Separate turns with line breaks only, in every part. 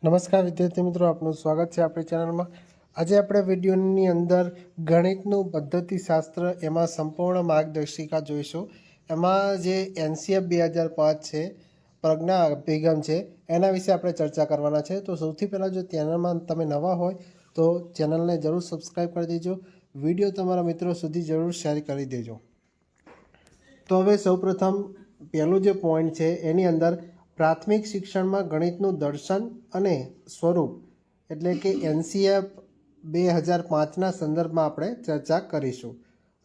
નમસ્કાર વિદ્યાર્થી મિત્રો, આપનું સ્વાગત છે આપણી ચેનલમાં। આજે આપણે વિડીયોની અંદર ગણિતનું પદ્ધતિશાસ્ત્ર એમાં સંપૂર્ણ માર્ગદર્શિકા જોઈશું। એમાં જે NCF 2005 છે, પ્રજ્ઞા અભિગમ છે, એના વિશે આપણે ચર્ચા કરવાના છે। તો સૌથી પહેલાં જો ચેનલમાં તમે નવા હોય તો ચેનલને જરૂર સબસ્ક્રાઈબ કરી દેજો, વિડીયો તમારા મિત્રો સુધી જરૂર શેર કરી દેજો। તો હવે સૌપ્રથમ પહેલું જે પોઈન્ટ છે એની અંદર પ્રાથમિક શિક્ષણમાં ગણિતનું દર્શન અને સ્વરૂપ એટલે કે NCF 2005ના સંદર્ભમાં આપણે ચર્ચા કરીશું।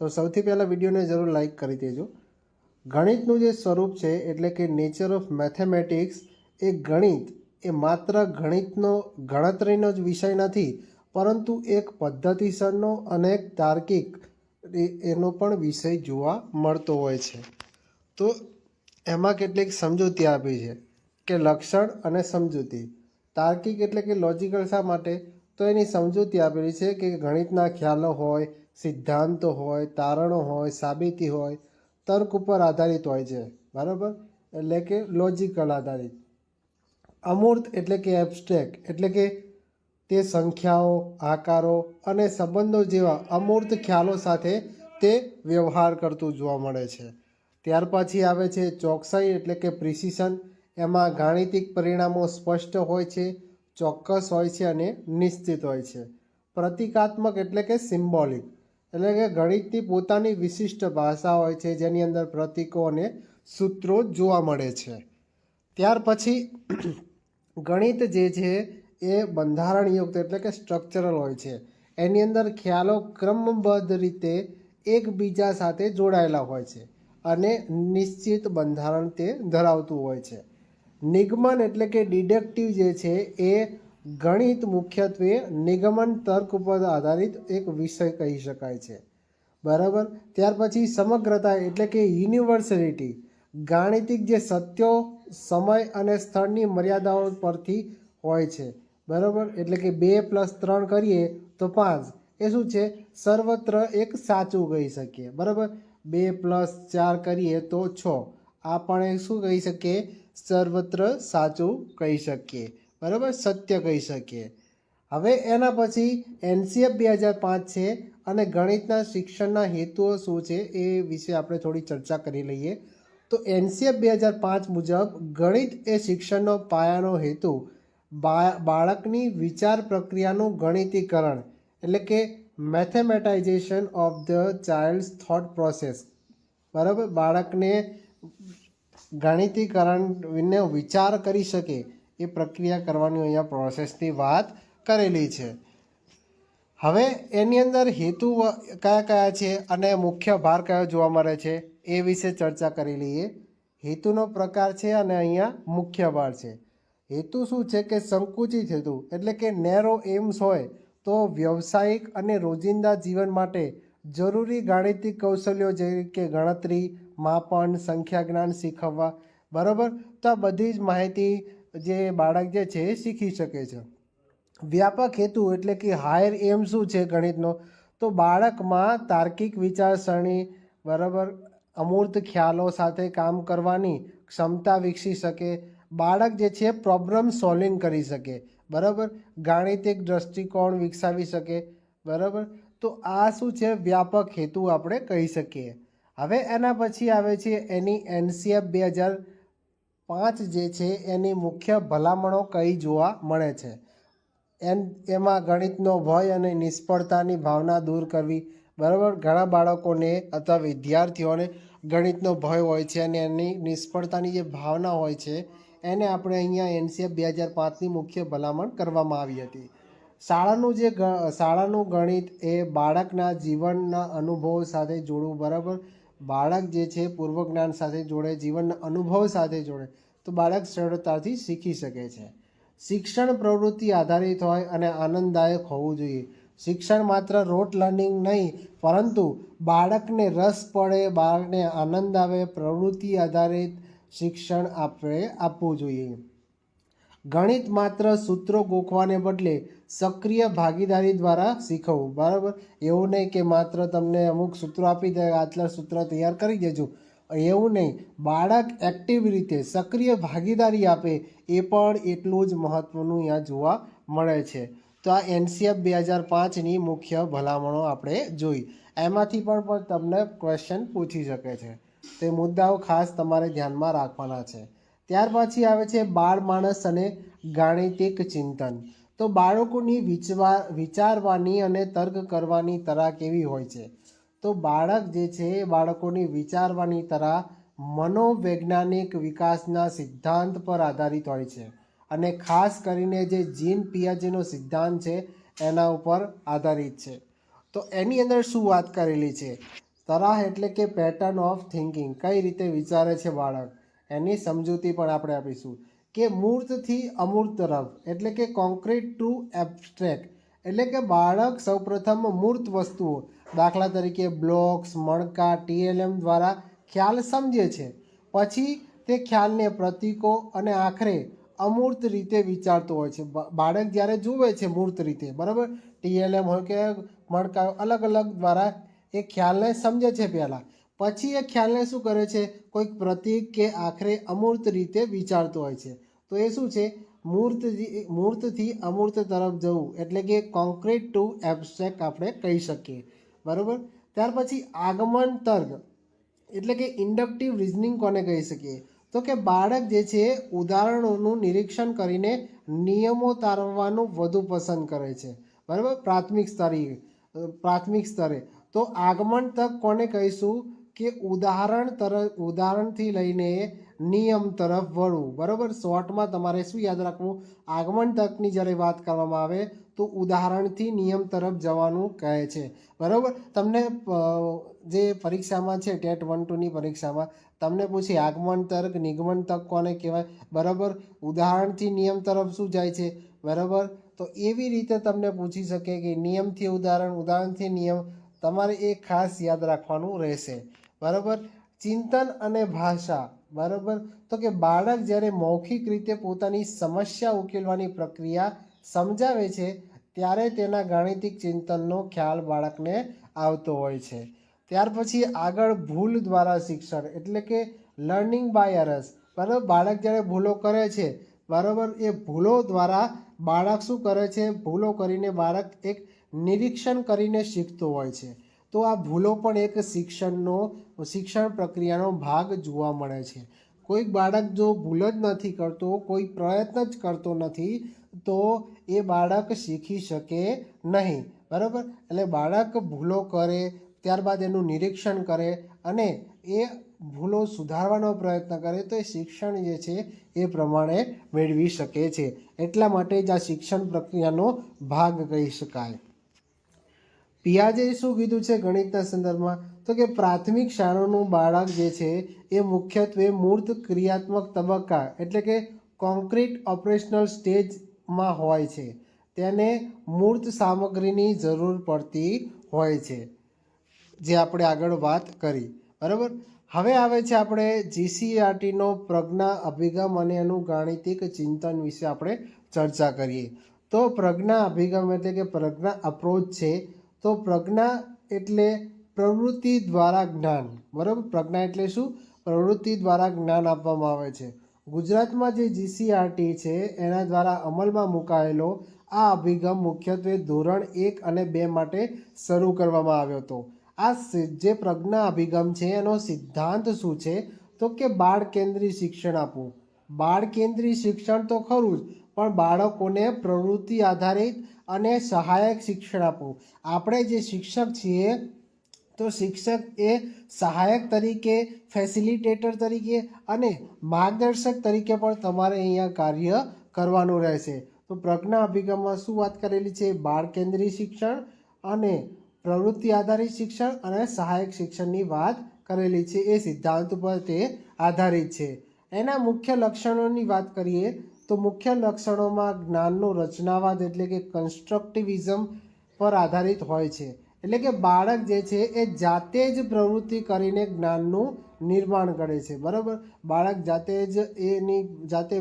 તો સૌથી પહેલાં વિડીયોને જરૂર લાઈક કરી દેજો। ગણિતનું જે સ્વરૂપ છે એટલે કે નેચર ઓફ મેથેમેટિક્સ, એ ગણિત એ માત્ર ગણતરીનો જ વિષય નથી, પરંતુ એક પદ્ધતિસરનો અને એક તાર્કિક એનો પણ વિષય જોવા મળતો હોય છે। તો એમાં કેટલીક સમજૂતી આપી છે કે લક્ષણ અને સમજૂતી। તાર્કિક એટલે કે લોજિકલ શા માટે? તો એની સમજૂતી આપેલી છે કે ગણિતના ખ્યાલો હોય, સિદ્ધાંતો હોય, તારણો હોય, સાબિતી હોય, તર્ક ઉપર આધારિત હોય છે, બરાબર? એટલે કે લોજિકલ આધારિત। અમૂર્ત એટલે કે એબ્સ્ટ્રેક્ટ એટલે કે તે સંખ્યાઓ, આકારો અને સંબંધો જેવા અમૂર્ત ખ્યાલો સાથે તે વ્યવહાર કરતું જોવા મળે છે। ત્યાર પછી આવે છે ચોકસાઈ એટલે કે પ્રિસિશન। એમાં ગાણિતિક પરિણામો સ્પષ્ટ હોય છે, ચોક્કસ હોય છે અને નિશ્ચિત હોય છે। પ્રતિકાત્મક એટલે કે સિમ્બોલિક એટલે કે ગણિતની પોતાની વિશિષ્ટ ભાષા હોય છે, જેની અંદર પ્રતીકો અને સૂત્રો જોવા મળે છે। ત્યાર પછી ગણિત જે છે એ બંધારણયુક્ત એટલે કે સ્ટ્રક્ચરલ હોય છે। એની અંદર ખ્યાલો ક્રમબદ્ધ રીતે એકબીજા સાથે જોડાયેલા હોય છે અને નિશ્ચિત બંધારણ તે ધરાવતું હોય છે। નિગમન એટલે કે ડિડક્ટિવ જે છે એ ગણિત મુખ્યત્વે નિગમન તર્ક ઉપર આધારિત એક વિષય કહી શકાય છે, બરાબર? ત્યાર પછી સમગ્રતા એટલે કે યુનિવર્સલિટી, ગાણિતિક જે સત્યો સમય અને સ્થળની મર્યાદાઓ પરથી હોય છે, બરાબર? એટલે કે 2 + 3 કરીએ તો 5, એ શું છે? સર્વત્ર એક સાચું કહી શકીએ, બરાબર? 2 + 4 કરીએ તો 6, આ પણ શું કહી શકીએ? સર્વત્ર સાચું કહી શકીએ, બરાબર? સત્ય કહી શકીએ। હવે એના પછી NCF 2005 છે અને ગણિતના શિક્ષણના હેતુઓ શું છે એ વિશે આપણે થોડી ચર્ચા કરી લઈએ। તો NCF 2005 મુજબ ગણિત એ શિક્ષણનો પાયાનો હેતુ બાળકની વિચાર પ્રક્રિયાનું ગણિતીકરણ એટલે કે mathematization of the child's thought process, બરાબર? બાળકને ગણિતીકરણને વિચાર કરી શકે એ પ્રક્રિયા કરવાની અહીંયા પ્રોસેસની વાત કરેલી છે। હવે એની અંદર હેતુ કયા કયા છે અને મુખ્ય ભાર કયો જોવા મળે છે એ વિશે ચર્ચા કરી લઈએ। હેતુનો પ્રકાર છે અને અહીંયા મુખ્ય ભાર છે। હેતુ શું છે કે સંકુચિત હેતુ એટલે કે નેરો એમ્સ હોય તો વ્યવસાયિક અને રોજિંદા જીવન માટે જરૂરી ગાણિતિક કૌશલ્યો જેવી કે ગણતરી, માપન, સંખ્યા જ્ઞાન શીખવવા, બરાબર? તો આ બધી જ માહિતી જે બાળક જે છે એ શીખી શકે છે। વ્યાપક હેતુ એટલે કે હાયર એમ શું છે ગણિતનો? તો બાળકમાં તાર્કિક વિચારસરણી, બરાબર, અમૂર્ત ખ્યાલો સાથે કામ કરવાની ક્ષમતા વિકસી શકે, બાળક જે છે પ્રોબ્લેમ સોલ્વિંગ કરી શકે, બરાબર, ગાણિતિક દ્રષ્ટિકોણ વિકસાવી શકે, બરાબર? તો આ શું છે? વ્યાપક હેતુ આપણે કહી શકીએ। હવે એના પછી આવે છે એની NCF 2005 જે છે એની મુખ્ય ભલામણો કઈ જોવા મળે છે। એમાં ગણિતનો ભય અને નિષ્ફળતાની ભાવના દૂર કરવી, બરાબર? ઘણા બાળકોને અથવા વિદ્યાર્થીઓને ગણિતનો ભય હોય છે અને એની નિષ્ફળતાની જે ભાવના હોય છે એને આપણે અહીંયા NCF 2005ની મુખ્ય ભલામણ કરવામાં આવી હતી। શાળાનું ગણિત એ બાળકના જીવનના અનુભવો સાથે જોડવું, બરાબર? બાળક જે છે પૂર્વ જ્ઞાન સાથે જોડે, જીવનના અનુભવ સાથે જોડે તો બાળક સરળતાથી શીખી શકે છે। શિક્ષણ પ્રવૃત્તિ આધારિત હોય અને આનંદદાયક હોવું જોઈએ। શિક્ષણ માત્ર રોટ લર્નિંગ નહીં, પરંતુ બાળકને રસ પડે, બાળકને આનંદ આવે, પ્રવૃત્તિ આધારિત શિક્ષણ આપણે આપવું જોઈએ। ગણિત માત્ર સૂત્રો ગોખવાને બદલે સક્રિય ભાગીદારી દ્વારા શીખવવું, બરાબર? એવું નહીં કે માત્ર તમને અમુક સૂત્રો આપી દે, આટલા સૂત્ર તૈયાર કરી દેજો એવું નહીં, બાળક એક્ટિવ રીતે સક્રિય ભાગીદારી આપે એ પણ એટલું જ મહત્ત્વનું અહીંયા જોવા મળે છે. તો આ NCF 2005ની મુખ્ય ભલામણો આપણે જોઈ. એમાંથી પણ તમને ક્વેશ્ચન પૂછી શકે છે. તે મુદ્દાઓ ખાસ તમારે ધ્યાનમાં રાખવાના છે. ત્યાર પછી આવે છે બાળ માણસ અને ગાણિતિક ચિંતન. તો બાળકોની વિચારવાની અને તર્ક કરવાની તરા કેવી હોય છે? તો બાળક જે છે એ બાળકોની વિચારવાની તરા મનોવૈજ્ઞાનિક વિકાસના સિદ્ધાંત પર આધારિત હોય છે અને ખાસ કરીને જે જીન પિયાજેનો સિદ્ધાંત છે એના ઉપર આધારિત છે. તો એની અંદર શું વાત કરેલી છે? તરાહ એટલે કે પેટર્ન ઓફ થિંકિંગ, કઈ રીતે વિચારે છે બાળક, એની સમજૂતી પણ આપણે આપીશું. કે મૂર્તથી અમૂર્ત તરફ એટલે કે કોન્ક્રીટ ટુ એબ્સ્ટ્રેક્ટ, એટલે કે બાળક સૌપ્રથમ મૂર્ત વસ્તુઓ, દાખલા તરીકે બ્લોક્સ, મણકા, TLM દ્વારા ખ્યાલ સમજે છે, પછી તે ખ્યાલને પ્રતીકો અને આખરે અમૂર્ત રીતે વિચારતો હોય છે. બાળક જ્યારે જુએ છે મૂર્ત રીતે, બરાબર, TLM હોય કે મણકા અલગ અલગ દ્વારા એ ખ્યાલને સમજે છે પહેલાં, પછી એ ખ્યાલને શું કરે છે, કોઈક પ્રતીક કે આખરે અમૂર્ત રીતે વિચારતો હોય છે. તો એ શું છે? મૂર્તથી અમૂર્ત તરફ જવું એટલે કે કોન્ક્રીટ ટુ એબ્સ્ટ્રેક્ટ આપણે કહી શકીએ, બરાબર. ત્યાર પછી આગમન તર્ક એટલે કે ઇન્ડક્ટિવ રિઝનિંગ કોને કહી શકીએ? તો કે બાળક જે છે ઉદાહરણોનું નિરીક્ષણ કરીને નિયમો તારવવાનું વધુ પસંદ કરે છે, બરાબર, પ્રાથમિક સ્તરે. તો આગમન તક કોને કહીશું? કે ઉદાહરણથી લઈને નિયમ તરફ વળવું, બરાબર. શોર્ટમાં તમારે શું યાદ રાખવું? આગમન તકની જ્યારે વાત કરવામાં આવે તો ઉદાહરણથી નિયમ તરફ જવાનું કહે છે, બરાબર. તમને જે પરીક્ષામાં છે ટેટ 1-2ની પરીક્ષામાં તમને પૂછી આગમન તર્ક, નિગમન તક કોને કહેવાય, બરાબર, ઉદાહરણથી નિયમ તરફ શું જાય છે, બરાબર. તો એવી રીતે તમને પૂછી શકે કે નિયમથી ઉદાહરણ, ઉદાહરણથી નિયમ, તમારે એ ખાસ યાદ રાખવાનું રહેશે, બરાબર. ચિંતન અને ભાષા, બરાબર. તો કે બાળક જ્યારે મૌખિક રીતે પોતાની સમસ્યા ઉકેલવાની પ્રક્રિયા સમજાવે છે ત્યારે તેના ગાણિતિક ચિંતનનો ખ્યાલ બાળકને આવતો હોય છે. ત્યાર પછી આગળ ભૂલ દ્વારા શિક્ષણ એટલે કે લર્નિંગ બાય એરર્સ, બરાબર. બાળક જ્યારે ભૂલો કરે છે, બરાબર, એ ભૂલો દ્વારા બાળક શું કરે છે? ભૂલો કરીને બાળક એક નિરીક્ષણ કરીને શીખતો હોય છે. તો આ ભૂલો પણ એક શિક્ષણ પ્રક્રિયાનો ભાગ જોવા મળે છે. કોઈક બાળક જો ભૂલ જ નથી કરતો, કોઈ પ્રયત્ન જ કરતો નથી, તો એ બાળક શીખી શકે નહીં, બરાબર. એટલે બાળક ભૂલો કરે, ત્યારબાદ એનું નિરીક્ષણ કરે અને એ ભૂલો સુધારવાનો પ્રયત્ન કરે તો એ શિક્ષણ જે છે એ પ્રમાણે મેળવી શકે છે. એટલા માટે જ આ શિક્ષણ પ્રક્રિયાનો ભાગ કહી શકાય. પિયાજે શું કીધું છે ગણિતના સંદર્ભમાં? તો કે પ્રાથમિક શાળાનું બાળક જે છે એ મુખ્યત્વે મૂર્ત ક્રિયાત્મક તબક્કા એટલે કે કોન્ક્રીટ ઓપરેશનલ સ્ટેજમાં હોય છે. તેને મૂર્ત સામગ્રીની જરૂર પડતી હોય છે, જે આપણે આગળ વાત કરી, બરાબર. હવે આવે છે આપણે GCERTનો પ્રજ્ઞા અભિગમ અને એનું ગાણિતિક ચિંતન વિશે આપણે ચર્ચા કરીએ. તો પ્રજ્ઞા અભિગમ એટલે કે પ્રજ્ઞા અપ્રોચ છે. તો પ્રજ્ઞા એટલે પ્રવૃત્તિ દ્વારા જ્ઞાન, બરાબર. પ્રજ્ઞા એટલે શું? પ્રવૃત્તિ દ્વારા જ્ઞાન આપવામાં આવે છે. ગુજરાતમાં જે GCERT છે એના દ્વારા અમલમાં મુકાયેલો આ અભિગમ મુખ્યત્વે ધોરણ 1 અને 2 માટે શરૂ કરવામાં આવ્યો હતો. આ જે પ્રજ્ઞા અભિગમ છે એનો સિદ્ધાંત શું છે? તો કે બાળ કેન્દ્રી શિક્ષણ આપવું. બાળ કેન્દ્રી શિક્ષણ તો ખરું જ, પણ બાળકોને પ્રવૃત્તિ આધારિત અને સહાયક શિક્ષણ આપવું. આપણે જે શિક્ષક છીએ તો શિક્ષક એ સહાયક તરીકે, ફેસિલિટેટર તરીકે અને માર્ગદર્શક તરીકે પણ તમારે અહીંયા કાર્ય કરવાનું રહેશે. તો પ્રજ્ઞા અભિગમમાં શું વાત કરેલી છે? બાળ કેન્દ્રી શિક્ષણ અને પ્રવૃત્તિ આધારિત શિક્ષણ અને સહાયક શિક્ષણની વાત કરેલી છે. એ સિદ્ધાંત પર તે આધારિત છે. એના મુખ્ય લક્ષણોની વાત કરીએ તો મુખ્ય લક્ષણોમાં જ્ઞાનનો રચનાવાદ એટલે કે કન્સ્ટ્રક્ટિવિઝમ પર આધારિત હોય છે. એટલે કે બાળક જે છે એ જાતે જ પ્રવૃત્તિ કરીને જ્ઞાનનું નિર્માણ કરે છે, બરાબર. બાળક જાતે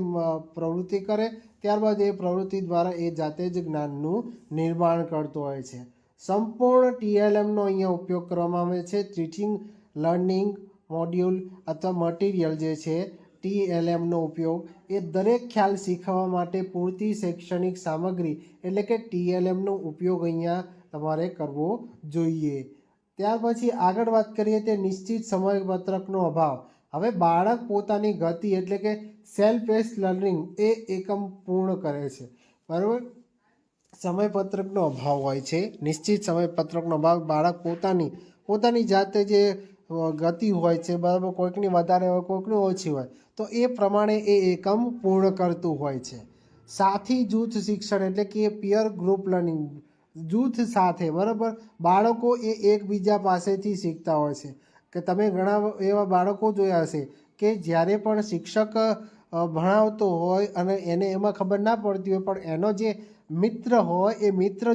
પ્રવૃત્તિ કરે, ત્યારબાદ એ પ્રવૃત્તિ દ્વારા એ જાતે જ જ્ઞાનનું નિર્માણ કરતો હોય છે. સંપૂર્ણ TLMનો અહીંયા ઉપયોગ કરવામાં આવે છે. ટીચિંગ, લર્નિંગ, મોડ્યુલ અથવા મટીરિયલ જે છે TLMનો ઉપયોગ એ દરેક ખ્યાલ શીખવવા માટે પૂરતી શૈક્ષણિક સામગ્રી એટલે કે TLMનો ઉપયોગ અહીંયા તમારે કરવો જોઈએ. ત્યાર પછી આગળ વાત કરીએ તે નિશ્ચિત સમયપત્રકનો અભાવ. હવે બાળક પોતાની ગતિ એટલે કે સેલ્ફ પેસ લર્નિંગ એ એકમ પૂર્ણ કરે છે, બરાબર. સમયપત્રકનો અભાવ હોય છે, નિશ્ચિત સમયપત્રકનો અભાવ. બાળક પોતાની જાતે જે ગતિ હોય છે, બરાબર, કોઈકની વધારે હોય કોઈકની ઓછી હોય, તો એ પ્રમાણે એ એકમ પૂર્ણ કરતું હોય છે. સાથી જૂથ શિક્ષણ એટલે કે પિયર ગ્રુપ લર્નિંગ, જૂથ સાથે, બરાબર, બાળકો એ એકબીજા પાસેથી શીખતા હોય છે. કે તમે ઘણા એવા બાળકો જોયા હશે કે જ્યારે પણ શિક્ષક ભણાવતો હોય અને એને એમાં ખબર ના પડતી હોય, પણ એનો જે મિત્ર હોય એ મિત્ર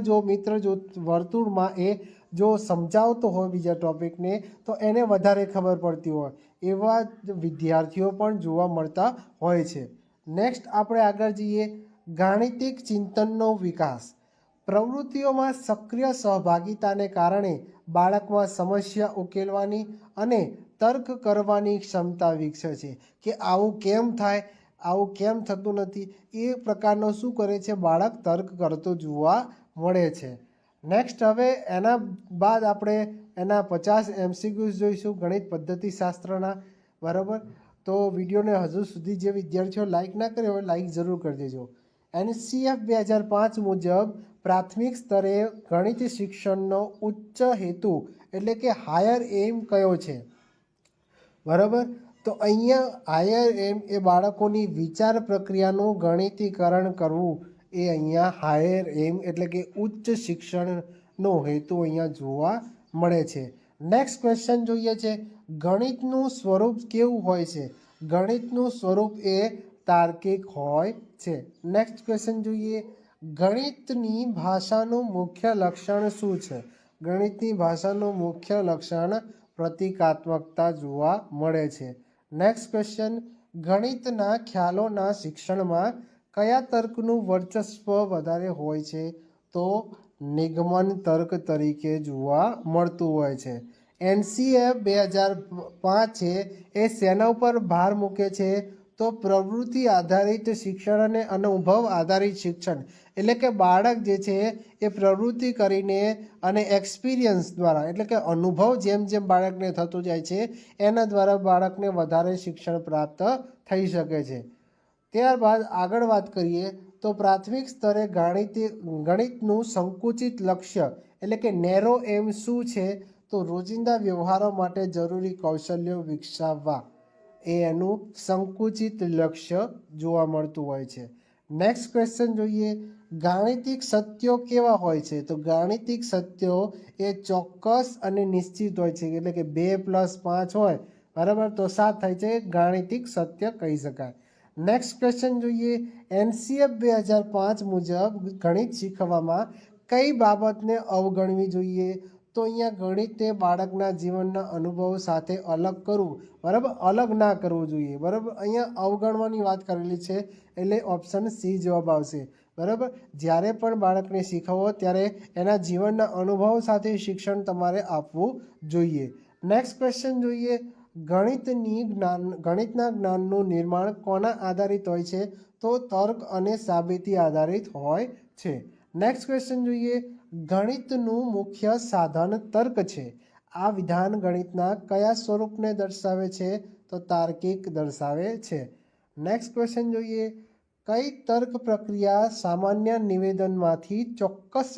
વર્તુળમાં એ જો સમજાવતો હોય બીજા ટોપિકને તો એને વધારે ખબર પડતી હોય. એવા વિદ્યાર્થીઓ પણ જોવા મળતા હોય છે. નેક્સ્ટ આપણે આગળ જઈએ, ગાણિતિક ચિંતનનો વિકાસ. પ્રવૃત્તિઓમાં સક્રિય સહભાગિતાને કારણે બાળકમાં સમસ્યા ઉકેલવાની અને તર્ક કરવાની ક્ષમતા વિકસે છે. કે આવું કેમ થાય, આવું કેમ થતું નથી, એ પ્રકારનો શું કરે છે, બાળક તર્ક કરતો જોવા મળે છે. નેક્સ્ટ હવે એના બાદ આપણે એના 50 MCQs જોઈશું ગણિત પદ્ધતિશાસ્ત્રના, બરાબર. તો વિડીયોને હજુ સુધી જે વિદ્યાર્થીઓ લાઇક ના કર્યો હોય લાઇક જરૂર કરી દેજો. NCF 2005 મુજબ પ્રાથમિક સ્તરે ગણિત શિક્ષણનો ઉચ્ચ હેતુ એટલે કે હાયર એમ કયો છે, બરાબર. તો અહીંયા હાયર એમ એ બાળકોની વિચાર પ્રક્રિયાનું ગણિતીકરણ કરવું, એ અહીંયા હાયર એમ એટલે કે ઉચ્ચ શિક્ષણનો હેતુ અહીંયા જોવા મળે છે. નેક્સ્ટ ક્વેશ્ચન જોઈએ છે, ગણિતનું સ્વરૂપ કેવું હોય છે? ગણિતનું સ્વરૂપ એ તાર્કિક હોય છે. નેક્સ્ટ ક્વેશ્ચન જોઈએ, ગણિતની ભાષાનું મુખ્ય લક્ષણ શું છે? ગણિતની ભાષાનું મુખ્ય લક્ષણ પ્રતીકાત્મકતા જોવા મળે છે. નેક્સ્ટ ક્વેશ્ચન, ગણિતના ખ્યાલોના શિક્ષણમાં કયા તર્કનું વર્ચસ્વ વધારે હોય છે? તો નિગમન તર્ક તરીકે જોવા મળતું હોય છે. NCF 2005 છે એ શેના ઉપર ભાર મૂકે છે? તો પ્રવૃત્તિ આધારિત શિક્ષણ અને અનુભવ આધારિત શિક્ષણ. એટલે કે બાળક જે છે એ પ્રવૃત્તિ કરીને અને એક્સપિરિયન્સ દ્વારા એટલે કે અનુભવ જેમ જેમ બાળકને થતું જાય છે એના દ્વારા બાળકને વધારે શિક્ષણ પ્રાપ્ત થઈ શકે છે. ત્યારબાદ આગળ વાત કરીએ તો પ્રાથમિક સ્તરે ગણિતનું સંકુચિત લક્ષ્ય એટલે કે નેરો એમ શું છે? તો રોજિંદા વ્યવહારો માટે જરૂરી કૌશલ્યો વિકસાવવા, એ એનું સંકુચિત લક્ષ્ય જોવા મળતું હોય છે. નેક્સ્ટ ક્વેશ્ચન જોઈએ, ગાણિતિક સત્યો કેવા હોય છે? તો ગાણિતિક સત્યો એ ચોક્કસ અને નિશ્ચિત હોય છે. એટલે કે 2 + 5 હોય, બરાબર, તો 7 થાય છે, ગાણિતિક સત્ય કહી શકાય. નેક્સ્ટ ક્વેશ્ચન જોઈએ, NCF 2005 મુજબ ગણિત શીખવામાં કઈ બાબતને અવગણવી જોઈએ? તો અહીંયા ગણિતને બાળકના જીવનના અનુભવ સાથે અલગ કરવું, બરાબર, અલગ ના કરવું જોઈએ, બરાબર. અહીંયા અવગણવાની વાત કરેલી છે એટલે ઓપ્શન C જવાબ આવશે, બરાબર. જ્યારે પણ બાળકને શીખવો ત્યારે એના જીવનના અનુભવ સાથે શિક્ષણ તમારે આપવું જોઈએ. નેક્સ્ટ ક્વેશ્ચન જોઈએ, ગણિતના જ્ઞાનનું નિર્માણ કોના આધારિત હોય છે? તો તર્ક અને સાબિતી આધારિત હોય છે. નેક્સ્ટ ક્વેશ્ચન જોઈએ, ગણિતનું મુખ્ય સાધન તર્ક છે. આ વિધાન ગણિતના કયા સ્વરૂપને દર્શાવે છે? તો તાર્કિક દર્શાવે છે. નેક્સ્ટ ક્વેશ્ચન જોઈએ, કઈ તર્ક પ્રક્રિયા સામાન્ય નિવેદનમાંથી ચોક્કસ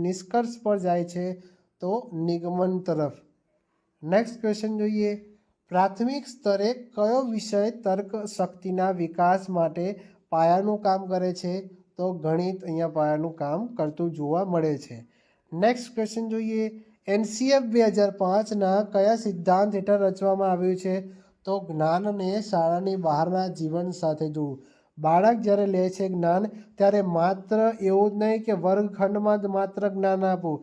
નિષ્કર્ષ પર જાય છે? તો નિગમન તરફ. નેક્સ્ટ ક્વેશ્ચન જોઈએ, પ્રાથમિક સ્તરે કયો વિષય તર્ક શક્તિના વિકાસ માટે પાયાનું કામ કરે છે? તો ગણિત અહીંયા પાયાનું કામ કરતું જોવા મળે છે. નેક્સ્ટ ક્વેશ્ચન જોઈએ, NCF 2005ના કયા સિદ્ધાંત હેઠળ રચવામાં આવ્યું છે? તો જ્ઞાનને શાળાની બહારના જીવન સાથે જોડવું. બાળક જ્યારે લે છે જ્ઞાન ત્યારે માત્ર એવું જ નહીં કે વર્ગખંડમાં જ માત્ર જ્ઞાન આપવું,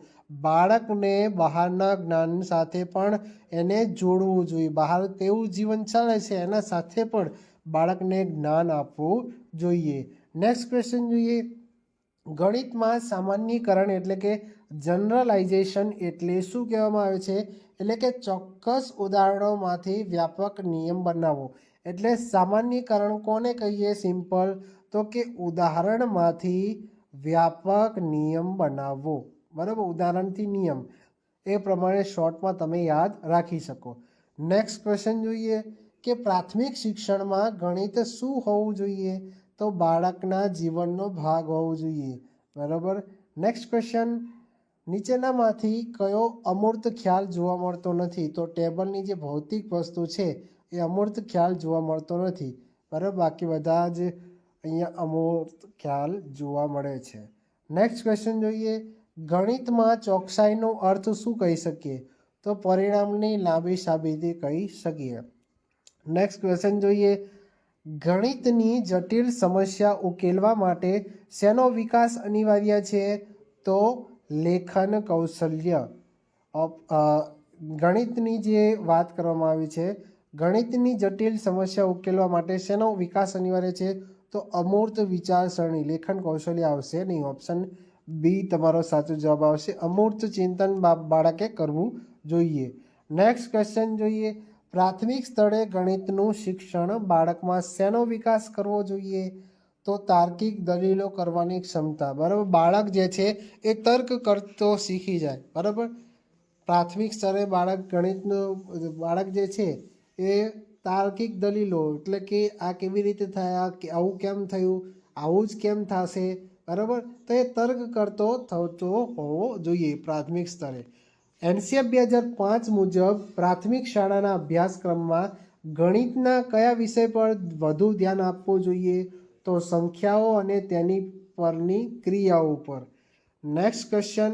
બાળકને બહારના જ્ઞાન સાથે પણ એને જોડવું જોઈએ. બહાર કેવું જીવન ચાલે છે એના સાથે પણ બાળકને જ્ઞાન આપવું જોઈએ. નેક્સ્ટ ક્વેશ્ચન જોઈએ, ગણિતમાં સામાન્યીકરણ એટલે કે જનરલાઇઝેશન એટલે શું કહેવામાં આવે છે? એટલે કે ચોક્કસ ઉદાહરણોમાંથી વ્યાપક નિયમ બનાવવો. એટલે સામાન્યીકરણ કોને કહીએ? સિમ્પલ, તો કે ઉદાહરણમાંથી વ્યાપક નિયમ બનાવવો. બરાબર, ઉદાહરણથી નિયમ, એ પ્રમાણે શોર્ટમાં તમે યાદ રાખી શકો. નેક્સ્ટ ક્વેશ્ચન જોઈએ કે પ્રાથમિક શિક્ષણમાં ગણિત શું હોવું જોઈએ? તો બાળકના જીવનનો ભાગ હોવો જોઈએ. બરાબર. નેક્સ્ટ ક્વેશ્ચન, નીચેનામાંથી કયો અમૂર્ત ખ્યાલ જોવા મળતો નથી? તો ટેબલની જે ભૌતિક વસ્તુ છે એ અમૂર્ત ખ્યાલ જોવા મળતો નથી. બરાબર, બાકી બધા જ અહીંયા અમૂર્ત ખ્યાલ જોવા મળે છે. નેક્સ્ટ ક્વેશ્ચન જોઈએ, ગણિતમાં ચોકસાઈનો અર્થ શું કહી શકીએ? તો પરિણામની લાંબી સાબિતી કહી શકીએ. નેક્સ્ટ ક્વેશ્ચન જોઈએ, ગણિતની જટિલ સમસ્યા ઉકેલવા માટે શેનો વિકાસ અનિવાર્ય છે? તો લેખન કૌશલ્ય. ગણિતની જે વાત કરવામાં આવી છે, ગણિતની જટિલ સમસ્યા ઉકેલવા માટે શેનો વિકાસ અનિવાર્ય છે? તો અમૂર્ત વિચારસરણી, લેખન કૌશલ્ય આવશે નહીં. ઓપ્શન બી તમારો સાચો જવાબ આવશે. અમૂર્ત ચિંતન બાળકે કરવું જોઈએ. નેક્સ્ટ ક્વેશ્ચન જોઈએ, પ્રાથમિક સ્તરે ગણિતનું શિક્ષણ બાળકમાં શેનો વિકાસ કરવો જોઈએ? તો તાર્કિક દલીલો કરવાની ક્ષમતા. બરાબર, બાળક જે છે એ તર્ક કરતો શીખી જાય. બરાબર, પ્રાથમિક સ્તરે બાળક જે છે એ તાર્કિક દલીલો, એટલે કે આ કેવી રીતે થયા, આવું કેમ થયું, આવું જ કેમ થશે, બરાબર, તો એ તર્ક કરતો થતો હોવો જોઈએ પ્રાથમિક સ્તરે. એનસીએફ 2005 મુજબ પ્રાથમિક શાળાના અભ્યાસક્રમમાં ગણિતના કયા વિષય પર વધુ ધ્યાન આપવું જોઈએ? તો સંખ્યાઓ અને તેની પરની ક્રિયાઓ પર. નેક્સ્ટ ક્વેશ્ચન,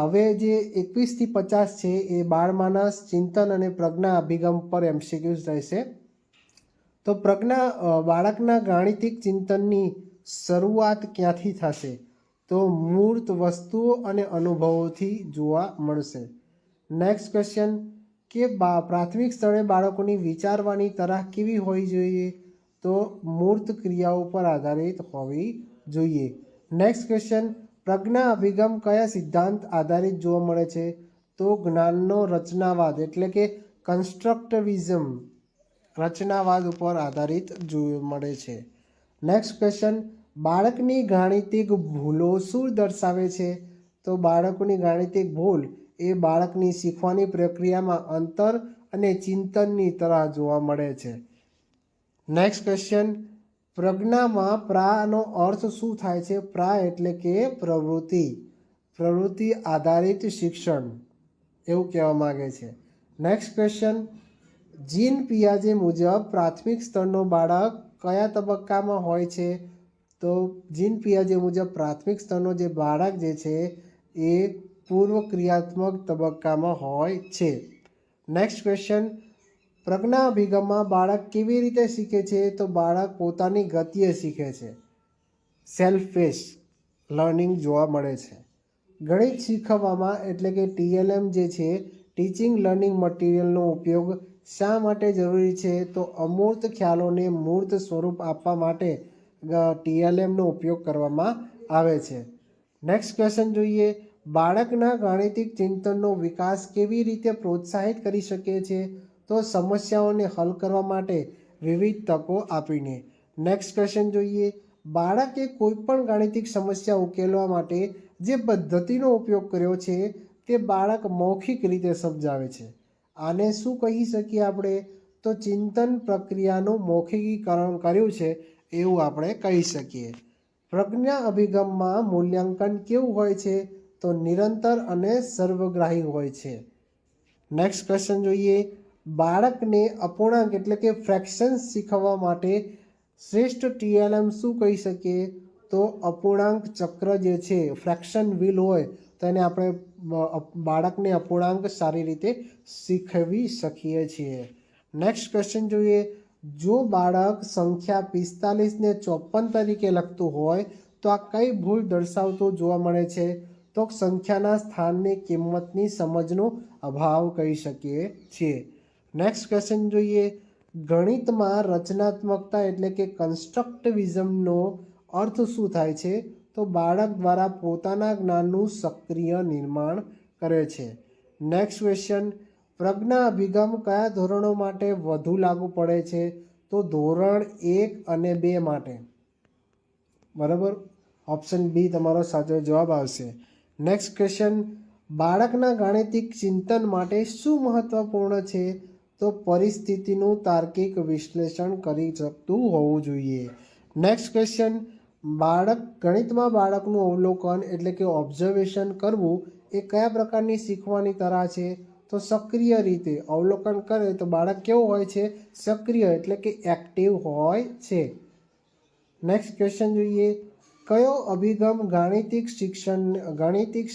હવે જે 21 થી 50 છે એ બાળમાનસ, ચિંતન અને પ્રજ્ઞા અભિગમ પર એમસીક્યુઝ રહેશે. તો બાળકના ગાણિતિક ચિંતનની શરૂઆત ક્યાંથી થશે? તો મૂર્ત વસ્તુઓ અને અનુભવોથી જોવા મળશે. નેક્સ્ટ ક્વેશ્ચન, કે પ્રાથમિક સ્તરે બાળકોની વિચારવાની તરાહ કેવી હોવી જોઈએ? તો મૂર્ત ક્રિયાઓ પર આધારિત હોવી જોઈએ. નેક્સ્ટ ક્વેશ્ચન, પ્રજ્ઞા અભિગમ કયા સિદ્ધાંત આધારિત જોવા મળે છે? તો જ્ઞાનનો રચનાવાદ એટલે કે કન્સ્ટ્રક્ટિવિઝમ, રચનાવાદ ઉપર આધારિત જોવા મળે છે. નેક્સ્ટ ક્વેશ્ચન, બાળકની ગાણિતિક ભૂલો શું દર્શાવે છે? તો બાળકોની ગાણિતિક ભૂલ એ બાળકની શીખવાની પ્રક્રિયામાં અંતર અને ચિંતનની તરાહ જોવા મળે છે. નેક્સ્ટ ક્વેશ્ચન, પ્રજ્ઞામાં પ્રાનો અર્થ શું થાય છે? પ્રા એટલે કે પ્રવૃત્તિ આધારિત શિક્ષણ, એવું કહેવા માંગે છે. નેક્સ્ટ ક્વેશ્ચન, જીન પિયાજે મુજબ પ્રાથમિક સ્તરનો બાળક કયા તબક્કામાં હોય છે? તો જીન પિયાજે મુજબ પ્રાથમિક સ્તરનો જે બાળક જે છે એ પૂર્વ ક્રિયાત્મક તબક્કામાં હોય છે. નેક્સ્ટ ક્વેશ્ચન, પ્રજ્ઞા અભિગમમાં બાળક કેવી રીતે શીખે છે? તો બાળક પોતાની ગતિએ શીખે છે. સેલ્ફ પેસ લર્નિંગ જોવા મળે છે. ગણિત શીખવવામાં એટલે કે ટીએલએમ જે છે, ટીચિંગ લર્નિંગ મટીરિયલનો ઉપયોગ શા માટે જરૂરી છે? તો અમૂર્ત ખ્યાલોને મૂર્ત સ્વરૂપ આપવા માટે ટીએલએમનો ઉપયોગ કરવામાં આવે છે. નેક્સ્ટ ક્વેશ્ચન જોઈએ, બાળકના ગાણિતિક ચિંતનનો વિકાસ કેવી રીતે પ્રોત્સાહિત કરી શકે છે? તો સમસ્યાઓને હલ કરવા માટે વિવિધ તકો આપીને. નેક્સ્ટ ક્વેશ્ચન જોઈએ, બાળકે કોઈ પણ ગાણિતિક સમસ્યા ઉકેલવા માટે જે પદ્ધતિનો ઉપયોગ કર્યો છે તે બાળક મૌખિક રીતે સમજાવે છે. આને શું કહી શકીએ આપણે? તો ચિંતન પ્રક્રિયાનું મૌખિકીકરણ કર્યું છે એવું આપણે કહી શકીએ. પ્રજ્ઞા અભિગમમાં મૂલ્યાંકન કેવું હોય છે? તો નિરંતર અને સર્વગ્રાહી હોય છે. નેક્સ્ટ ક્વેશ્ચન જોઈએ, બાળકને અપૂર્ણાંક એટલે કે ફ્રેક્શન્સ શીખવવા માટે શ્રેષ્ઠ ટીએલએમ શું કહી શકીએ? તો અપૂર્ણાંક ચક્ર જે છે, ફ્રેક્શન વ્હીલ હોય તો એને આપણે બાળકને અપૂર્ણાંક સારી રીતે શીખવી શકીએ છીએ. નેક્સ્ટ ક્વેશ્ચન જોઈએ, જો બાળક સંખ્યા 45 ને 54 તરીકે લખતું હોય તો આ કઈ ભૂલ દર્શાવતું જોવા મળે છે? તો સંખ્યાના સ્થાનની કિંમતની સમજનો અભાવ કહી શકીએ છીએ. નેક્સ્ટ ક્વેશ્ચન જોઈએ, ગણિતમાં રચનાત્મકતા એટલે કે કન્સ્ટ્રક્ટિવિઝમનો અર્થ શું થાય છે? તો બાળક દ્વારા પોતાના જ્ઞાનનું સક્રિય નિર્માણ કરે છે. નેક્સ્ટ ક્વેશ્ચન, પ્રજ્ઞા અભિગમ કયા ધોરણો માટે વધુ લાગુ પડે છે? તો ધોરણ 1 અને 2 માટે. બરાબર, ઓપ્શન બી તમારો સાચો જવાબ આવશે. નેક્સ્ટ ક્વેશ્ચન, બાળકના ગાણિતિક ચિંતન માટે શું મહત્વપૂર્ણ છે? તો પરિસ્થિતિનું તાર્કિક વિશ્લેષણ કરી શકતું હોવું જોઈએ. નેક્સ્ટ ક્વેશ્ચન, ગણિતમાં બાળકનું અવલોકન એટલે કે ઓબ્ઝર્વેશન કરવું એ કયા પ્રકારની શીખવાની તરાહ છે? તો સક્રિય રીતે અવલોકન કરે તો બાળક કેવું હોય છે? સક્રિય એટલે કે એક્ટિવ હોય છે. નેક્સ્ટ ક્વેશ્ચન જોઈએ, કયો અભિગમ ગાણિતિક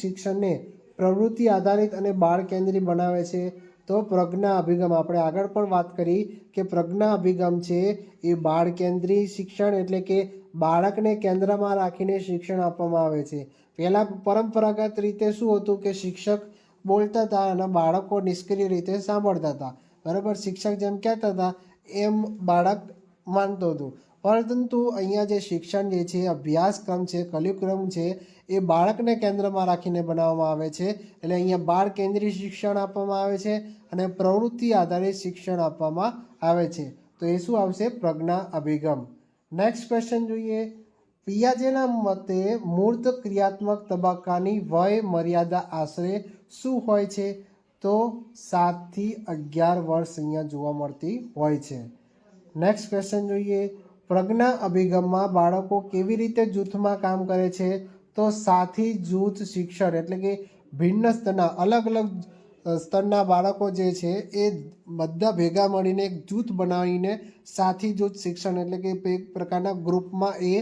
શિક્ષણને પ્રવૃત્તિ આધારિત અને બાળ કેન્દ્રી બનાવે છે? તો પ્રજ્ઞા અભિગમ. આપણે આગળ પણ વાત કરી કે પ્રજ્ઞા અભિગમ છે એ બાળ કેન્દ્રી શિક્ષણ એટલે કે બાળકને કેન્દ્રમાં રાખીને શિક્ષણ આપવામાં આવે છે. પહેલાં પરંપરાગત રીતે શું હતું કે શિક્ષક બોલતા હતા અને બાળકો નિષ્ક્રિય રીતે સાંભળતા હતા. બરાબર, શિક્ષક જેમ કહેતા હતા એમ બાળક માનતું હતું. પરંતુ અહીંયા જે શિક્ષણ જે છે, અભ્યાસક્રમ છે, કરિક્યુલમ છે એ બાળકને કેન્દ્રમાં રાખીને બનાવવામાં આવે છે. એટલે અહીંયા બાળ કેન્દ્રીય શિક્ષણ આપવામાં આવે છે અને પ્રવૃત્તિ આધારિત શિક્ષણ આપવામાં આવે છે. તો એ શું આવશે? પ્રજ્ઞા અભિગમ. નેક્સ્ટ ક્વેશ્ચન જોઈએ, પિયાજેના મતે મૂર્ત ક્રિયાત્મક તબક્કાની વય મર્યાદા આશરે શું હોય છે? તો 7 થી 11 વર્ષ અહીંયા જોવા મળતી હોય છે. નેક્સ્ટ ક્વેશ્ચન જોઈએ, પ્રજ્ઞા અભિગમમાં બાળકો કેવી રીતે જૂથમાં કામ કરે છે? તો સાથી જૂથ શિક્ષણ એટલે કે ભિન્ન સ્તરના અલગ અલગ સ્તરના બાળકો જે છે એ બધા ભેગા મળીને એક જૂથ બનાવીને સાથી જૂથ શિક્ષણ એટલે કે એક પ્રકારના ગ્રુપમાં એ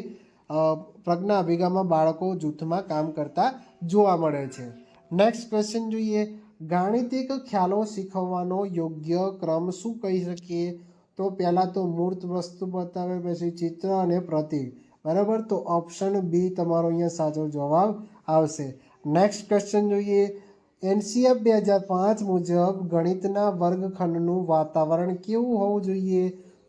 પ્રજ્ઞા અભિગમમાં બાળકો જૂથમાં કામ કરતા જોવા મળે છે. નેક્સ્ટ ક્વેશ્ચન જોઈએ, ગાણિતિક ખ્યાલો શીખવવાનો યોગ્ય ક્રમ શું કહી શકીએ? તો પહેલાં તો મૂર્ત વસ્તુ બતાવે, પછી ચિત્ર અને પ્રતીક. બરાબર, તો ઓપ્શન બી તમારો અહીંયા સાચો જવાબ આવશે. નેક્સ્ટ ક્વેશ્ચન જોઈએ, NCF 2005 મુજબ ગણિતના વર્ગખંડનું વાતાવરણ કેવું હોવું જોઈએ?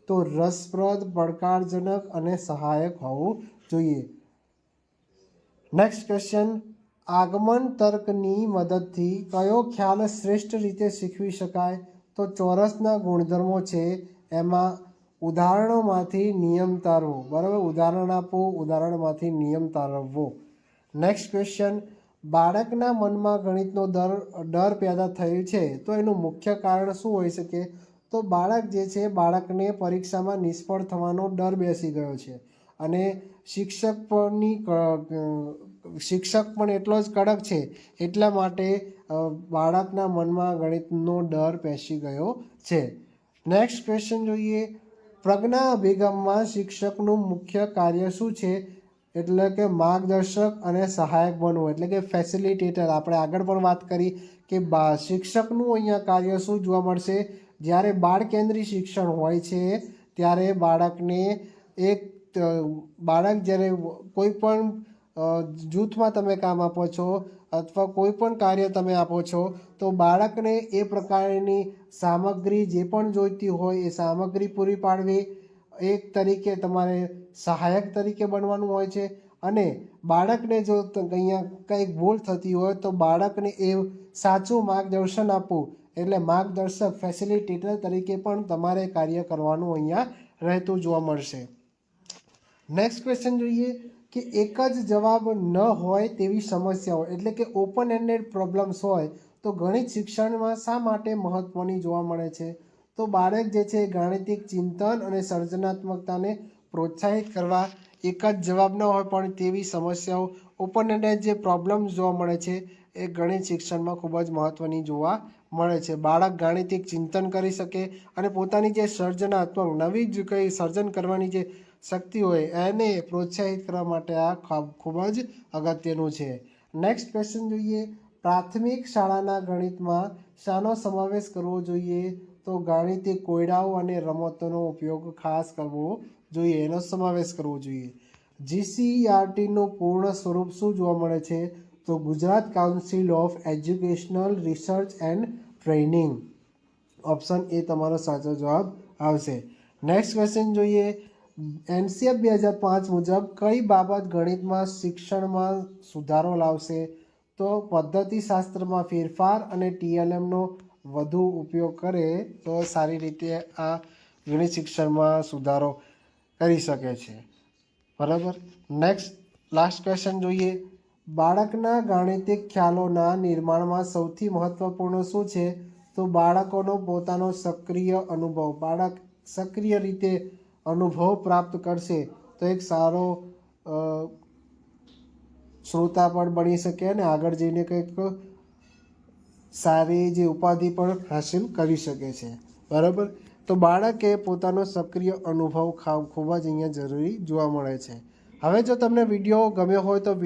તો રસપ્રદ, પડકારજનક અને સહાયક હોવું જોઈએ. નેક્સ્ટ ક્વેશ્ચન, આગમન તર્કની મદદથી કયો ખ્યાલ શ્રેષ્ઠ રીતે શીખવી શકાય? તો ચોરસના ગુણધર્મો છે એમાં ઉદાહરણોમાંથી નિયમ તારવો. બરાબર, ઉદાહરણ આપો, ઉદાહરણમાંથી નિયમ તારવવો. નેક્સ્ટ ક્વેશ્ચન, બાળકના મનમાં ગણિતનો ડર પેદા થયો છે તો એનું મુખ્ય કારણ શું હોઈ શકે? તો બાળક જે છે, બાળકને પરીક્ષામાં નિષ્ફળ થવાનો ડર બેસી ગયો છે અને શિક્ષક પણ એટલો જ કડક છે એટલા માટે બાળકના મનમાં ગણિતનો ડર બેસી ગયો છે. નેક્સ્ટ ક્વેશ્ચન જોઈએ, પ્રજ્ઞા અભિગમમાં શિક્ષકનું મુખ્ય કાર્ય શું છે? એટલે કે માર્ગદર્શક અને સહાયક બનવું એટલે કે ફેસિલિટેટર. આપણે આગળ પણ વાત કરી કે શિક્ષકનું અહીંયા કાર્ય શું જોવા મળશે? જ્યારે બાળ કેન્દ્રી શિક્ષણ હોય છે ત્યારે બાળક જ્યારે કોઈ પણ જૂથમાં તમે કામ આપો છો અથવા કોઈ પણ કાર્ય તમે આપો છો તો બાળકને એ પ્રકારની સામગ્રી જે પણ જોઈતી હોય એ સામગ્રી પૂરી પાડવી, એક તરીકે તમારે સહાયક તરીકે બનવાનું હોય છે. અને બાળકને જો અહીંયા કંઈક ભૂલ થતી હોય તો બાળકને એ સાચું માર્ગદર્શન આપવું એટલે માર્ગદર્શક, ફેસિલિટેટર તરીકે પણ તમારે કાર્ય કરવાનું અહીંયા રહેતું જોવા મળશે. નેક્સ્ટ ક્વેશ્ચન જોઈએ કે એક જ જવાબ ન હોય તેવી સમસ્યાઓ એટલે કે ઓપન એન્ડેડ પ્રોબ્લેમ્સ હોય તો ગણિત શિક્ષણમાં શા માટે મહત્ત્વની જોવા મળે છે? તો બાળક જે છે ગાણિતિક ચિંતન અને સર્જનાત્મકતાને પ્રોત્સાહિત કરવા એક જ જવાબ ન હોય પણ તેવી સમસ્યાઓ, ઓપન એન્ડેડ જે પ્રોબ્લેમ્સ જોવા મળે છે એ ગણિત શિક્ષણમાં ખૂબ જ મહત્ત્વની જોવા મળે છે. બાળક ગાણિતિક ચિંતન કરી શકે અને પોતાની જે સર્જનાત્મક નવી જ કંઈ સર્જન કરવાની જે શક્તિ હોય એને પ્રોત્સાહિત કરવા માટે આ ખૂબ જ અગત્યનું છે. નેક્સ્ટ ક્વેશ્ચન જોઈએ, પ્રાથમિક શાળાના ગણિતમાં શાનો સમાવેશ કરવો જોઈએ? તો ગાણિતિક કોયડાઓ અને રમતોનો ઉપયોગ ખાસ કરવો જોઈએ, એનો સમાવેશ કરવો જોઈએ. GCERTનું પૂર્ણ સ્વરૂપ શું જોવા મળે છે? તો Gujarat council of educational research and training. Option A તમારો સાચો જવાબ આવશે. નેક્સ્ટ ક્વેશ્ચન જોઈએ, NCF 2005 મુજબ કઈ બાબત ગણિતમાં શિક્ષણમાં સુધારો લાવશે? તો પદ્ધતિશાસ્ત્રમાં ફેરફાર અને TLMનો વધુ ઉપયોગ કરે તો સારી રીતે આ ગણિત શિક્ષણમાં સુધારો કરી શકે છે. બરાબર. નેક્સ્ટ લાસ્ટ ક્વેશ્ચન જોઈએ. બાળકના ગાણિતિક ખ્યાલોના નિર્માણમાં સૌથી મહત્વપૂર્ણ શું છે? તો બાળકોનો પોતાનો સક્રિય અનુભવ. બાળક સક્રિય રીતે અનુભવ પ્રાપ્ત કરશે તો એક સારો શ્રોતા પણ બની શકે અને આગળ જઈને કંઈક સારી જે ઉપાધિ પણ હાસિલ કરી શકે છે. બરાબર. તો બાળકે પોતાનો સક્રિય અનુભવ ખૂબ જ અહીંયા જરૂરી જોવા મળે છે. હવે જો તમને વિડીયો ગમ્યો હોય તો